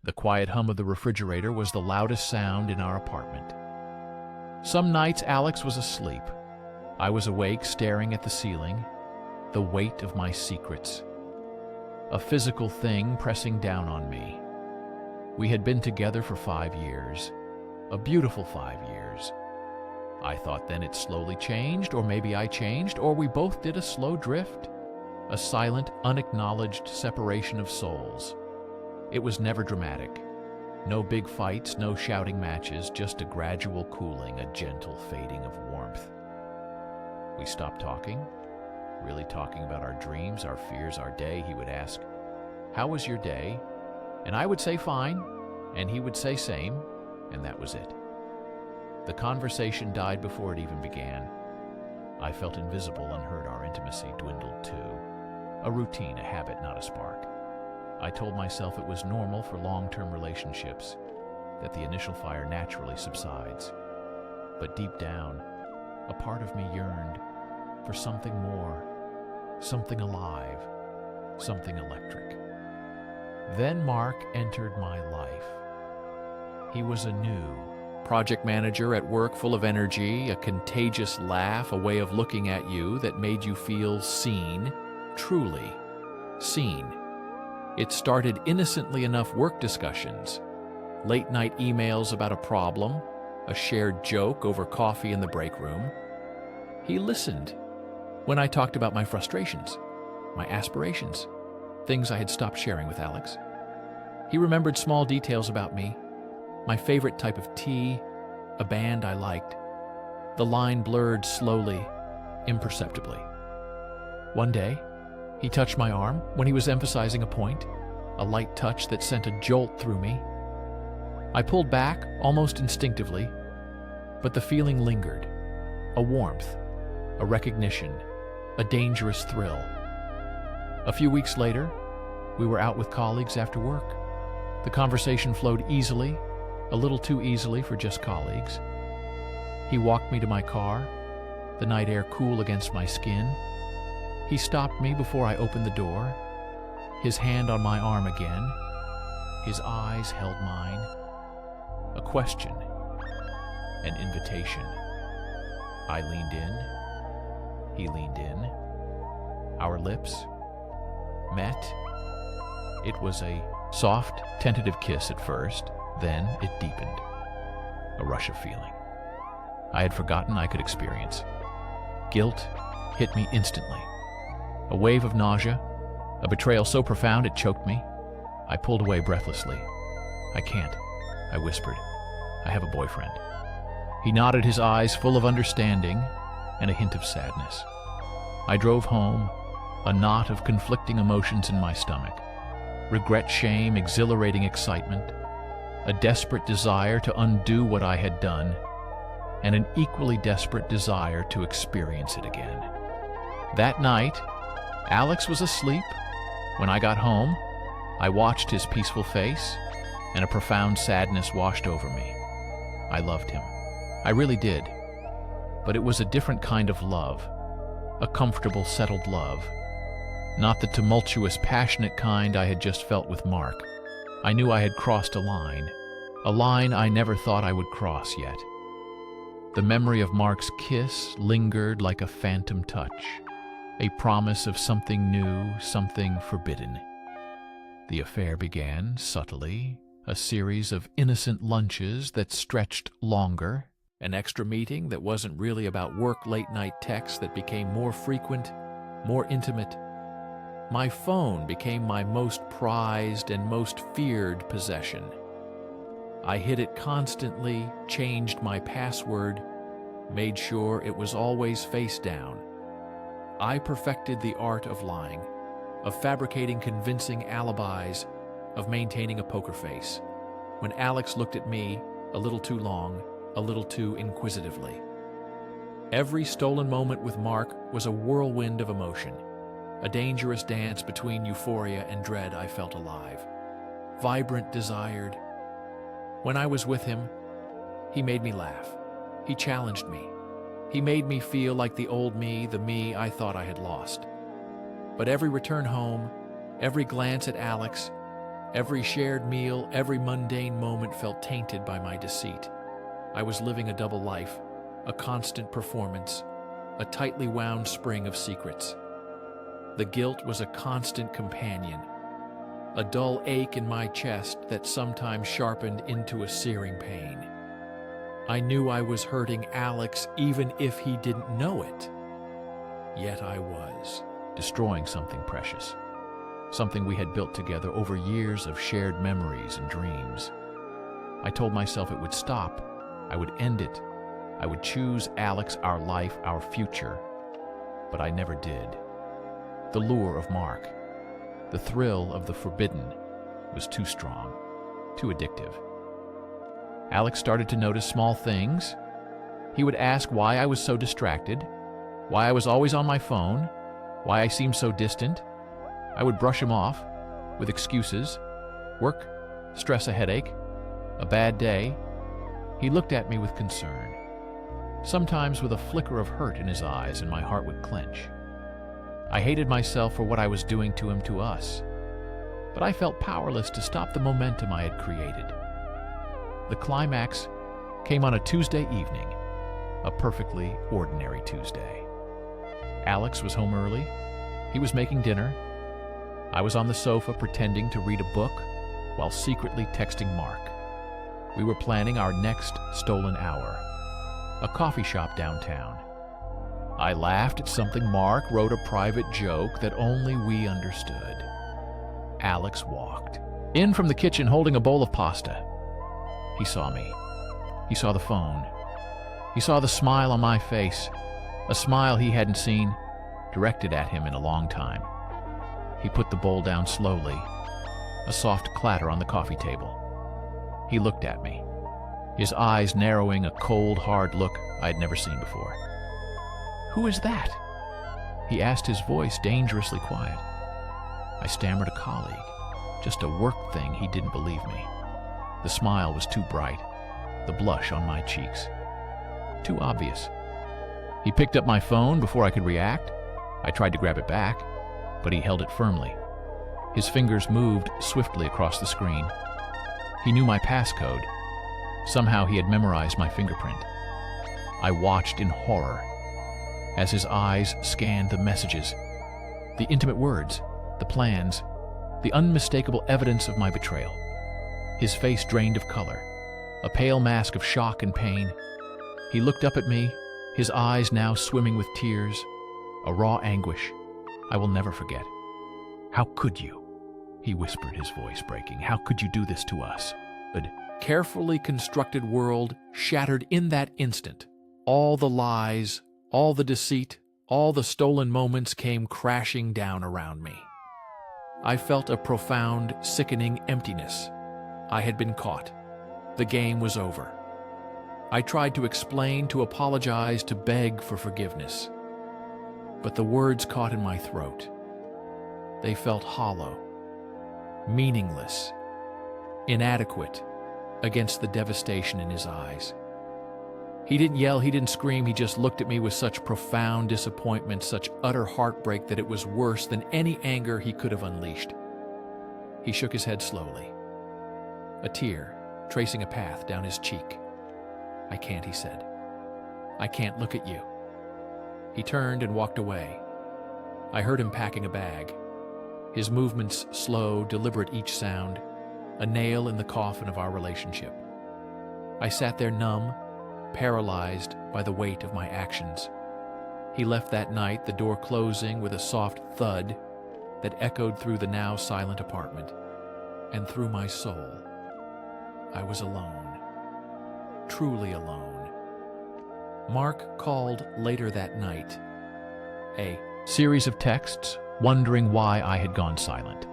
The quiet hum of the refrigerator was the loudest sound in our apartment. Some nights Alex was asleep. I was awake, staring at the ceiling, the weight of my secrets. A physical thing pressing down on me. We had been together for 5 years. A beautiful 5 years. I thought then it slowly changed, or maybe I changed, or we both did a slow drift. A silent, unacknowledged separation of souls. It was never dramatic. No big fights, no shouting matches, just a gradual cooling, a gentle fading of warmth. We stopped talking, really talking about our dreams, our fears, our day. He would ask, "How was your day?" And I would say, "Fine," and he would say same, and that was it. The conversation died before it even began. I felt invisible, unheard. Our intimacy dwindled too. A routine, a habit, not a spark. I told myself it was normal for long-term relationships, that the initial fire naturally subsides. But deep down, a part of me yearned for something more, something alive, something electric. Then Mark entered my life. He was a new project manager at work, full of energy, a contagious laugh, a way of looking at you that made you feel seen, truly seen. It started innocently enough work discussions, late-night emails about a problem, a shared joke over coffee in the break room. He listened when I talked about my frustrations, my aspirations, things I had stopped sharing with Alex. He remembered small details about me, my favorite type of tea, a band I liked. The line blurred slowly, imperceptibly. One day, he touched my arm when he was emphasizing a point, a light touch that sent a jolt through me. I pulled back, almost instinctively, but the feeling lingered. A warmth, a recognition, a dangerous thrill. A few weeks later, we were out with colleagues after work. The conversation flowed easily, a little too easily for just colleagues. He walked me to my car, the night air cool against my skin. He stopped me before I opened the door, his hand on my arm again. His eyes held mine. A question, an invitation. I leaned in. He leaned in. Our lips met. It was a soft, tentative kiss at first, then it deepened. A rush of feeling I had forgotten I could experience. Guilt hit me instantly. A wave of nausea, a betrayal so profound it choked me. I pulled away breathlessly. "I can't," I whispered. "I have a boyfriend." He nodded, his eyes full of understanding and a hint of sadness. I drove home, a knot of conflicting emotions in my stomach. Regret, shame, exhilarating excitement, a desperate desire to undo what I had done, and an equally desperate desire to experience it again. That night, Alex was asleep. When I got home, I watched his peaceful face, and a profound sadness washed over me. I loved him. I really did. But it was a different kind of love, a comfortable, settled love. Not the tumultuous, passionate kind I had just felt with Mark. I knew I had crossed a line I never thought I would cross yet. The memory of Mark's kiss lingered like a phantom touch, a promise of something new, something forbidden. The affair began subtly, a series of innocent lunches that stretched longer, an extra meeting that wasn't really about work, late-night texts that became more frequent, more intimate. My phone became my most prized and most feared possession. I hid it constantly, changed my password, made sure it was always face down. I perfected the art of lying, of fabricating convincing alibis, of maintaining a poker face. When Alex looked at me, a little too long, a little too inquisitively. Every stolen moment with Mark was a whirlwind of emotion, a dangerous dance between euphoria and dread. I felt alive, vibrant, desired. When I was with him, he made me laugh. He challenged me. He made me feel like the old me, the me I thought I had lost. But every return home, every glance at Alex, Every shared meal, every mundane moment felt tainted by my deceit. I was living a double life, a constant performance, a tightly wound spring of secrets. The guilt was a constant companion, a dull ache in my chest that sometimes sharpened into a searing pain. I knew I was hurting Alex even if he didn't know it. Yet I was destroying something precious, something we had built together over years of shared memories and dreams. I told myself it would stop, I would end it, I would choose Alex, our life, our future. But I never did. The lure of Mark, the thrill of the forbidden, was too strong, too addictive. Alex started to notice small things. He would ask why I was so distracted, why I was always on my phone, why I seemed so distant. I would brush him off with excuses, work, stress, a headache, a bad day. He looked at me with concern, sometimes with a flicker of hurt in his eyes, and my heart would clench. I hated myself for what I was doing to him, to us, but I felt powerless to stop the momentum I had created. The climax came on a Tuesday evening, a perfectly ordinary Tuesday. Alex was home early. He was making dinner. I was on the sofa pretending to read a book while secretly texting Mark. We were planning our next stolen hour, a coffee shop downtown. I laughed at something Mark wrote, a private joke that only we understood. Alex walked in from the kitchen holding a bowl of pasta. He saw me. He saw the phone. He saw the smile on my face, a smile he hadn't seen directed at him in a long time. He put the bowl down slowly, a soft clatter on the coffee table. He looked at me, his eyes narrowing, a cold, hard look I had never seen before. "Who is that?" he asked, his voice dangerously quiet. I stammered, "A colleague, just a work thing." He didn't believe me. The smile was too bright, the blush on my cheeks too obvious. He picked up my phone before I could react. I tried to grab it back, but he held it firmly. His fingers moved swiftly across the screen. He knew my passcode. Somehow he had memorized my fingerprint. I watched in horror as his eyes scanned the messages, the intimate words, the plans, the unmistakable evidence of my betrayal. His face drained of color, a pale mask of shock and pain. He looked up at me, his eyes now swimming with tears, a raw anguish I will never forget. "How could you?" he whispered, his voice breaking. "How could you do this to us?" A carefully constructed world shattered in that instant. All the lies, all the deceit, all the stolen moments came crashing down around me. I felt a profound, sickening emptiness. I had been caught. The game was over. I tried to explain, to apologize, to beg for forgiveness. But the words caught in my throat. They felt hollow, meaningless, inadequate against the devastation in his eyes. He didn't yell, he didn't scream, he just looked at me with such profound disappointment, such utter heartbreak that it was worse than any anger he could have unleashed. He shook his head slowly, a tear tracing a path down his cheek. "I can't," he said. "I can't look at you." He turned and walked away. I heard him packing a bag, his movements slow, deliberate, each sound, a nail in the coffin of our relationship. I sat there numb, paralyzed by the weight of my actions. He left that night, the door closing with a soft thud that echoed through the now silent apartment, and through my soul. I was alone, truly alone. Mark called later that night, a series of texts wondering why I had gone silent.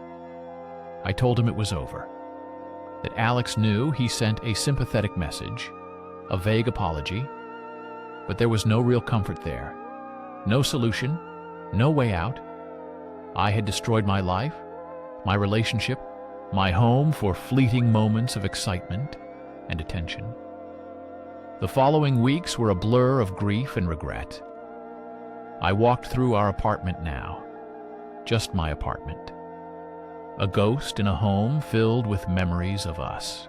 I told him it was over, that Alex knew. He sent a sympathetic message, a vague apology, but there was no real comfort there, no solution, no way out. I had destroyed my life, my relationship, my home for fleeting moments of excitement and attention. The following weeks were a blur of grief and regret. I walked through our apartment now, just my apartment. a ghost in a home filled with memories of us.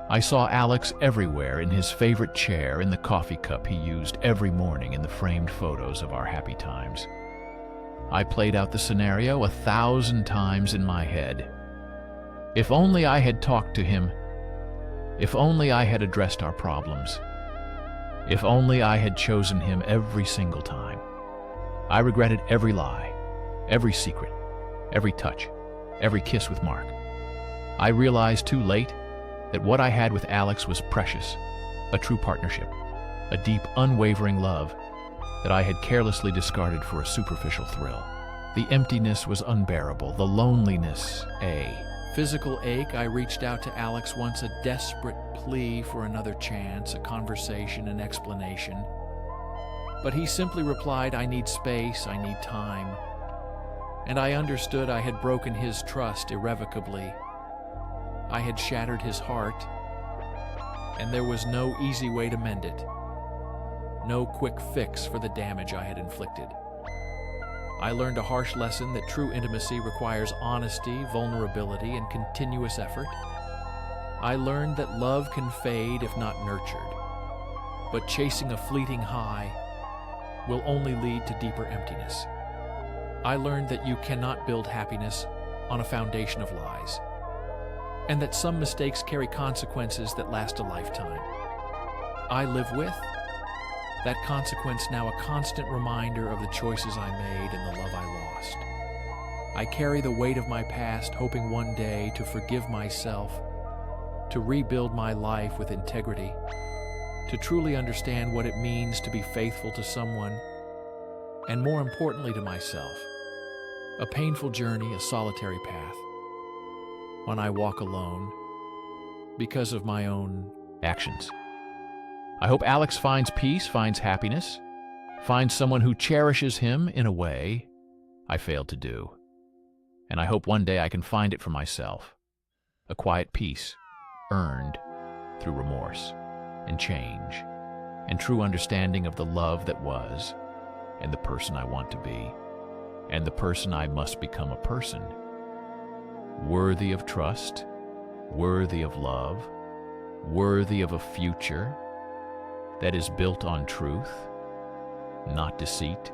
I saw Alex everywhere, in his favorite chair, in the coffee cup he used every morning, in the framed photos of our happy times. I played out the scenario 1,000 times in my head. If only I had talked to him. If only I had addressed our problems. If only I had chosen him every single time. I regretted every lie, every secret, every touch, every kiss with Mark. I realized too late that what I had with Alex was precious, a true partnership, a deep, unwavering love that I had carelessly discarded for a superficial thrill. The emptiness was unbearable, the loneliness, a physical ache. I reached out to Alex once, a desperate plea for another chance, a conversation, an explanation. But he simply replied, "I need space, I need time." And I understood I had broken his trust irrevocably. I had shattered his heart, and there was no easy way to mend it. No quick fix for the damage I had inflicted. I learned a harsh lesson that true intimacy requires honesty, vulnerability, and continuous effort. I learned that love can fade if not nurtured, but chasing a fleeting high will only lead to deeper emptiness. I learned that you cannot build happiness on a foundation of lies, and that some mistakes carry consequences that last a lifetime. I live with that consequence now, a constant reminder of the choices I made and the love I lost. I carry the weight of my past, hoping one day to forgive myself, to rebuild my life with integrity, to truly understand what it means to be faithful to someone, and more importantly to myself. A painful journey, a solitary path, when I walk alone because of my own actions. I hope Alex finds peace, finds happiness, finds someone who cherishes him in a way I failed to do. And I hope one day I can find it for myself, a quiet peace earned through remorse and change and true understanding of the love that was and the person I want to be and the person I must become, a person worthy of trust, worthy of love, worthy of a future that is built on truth, not deceit,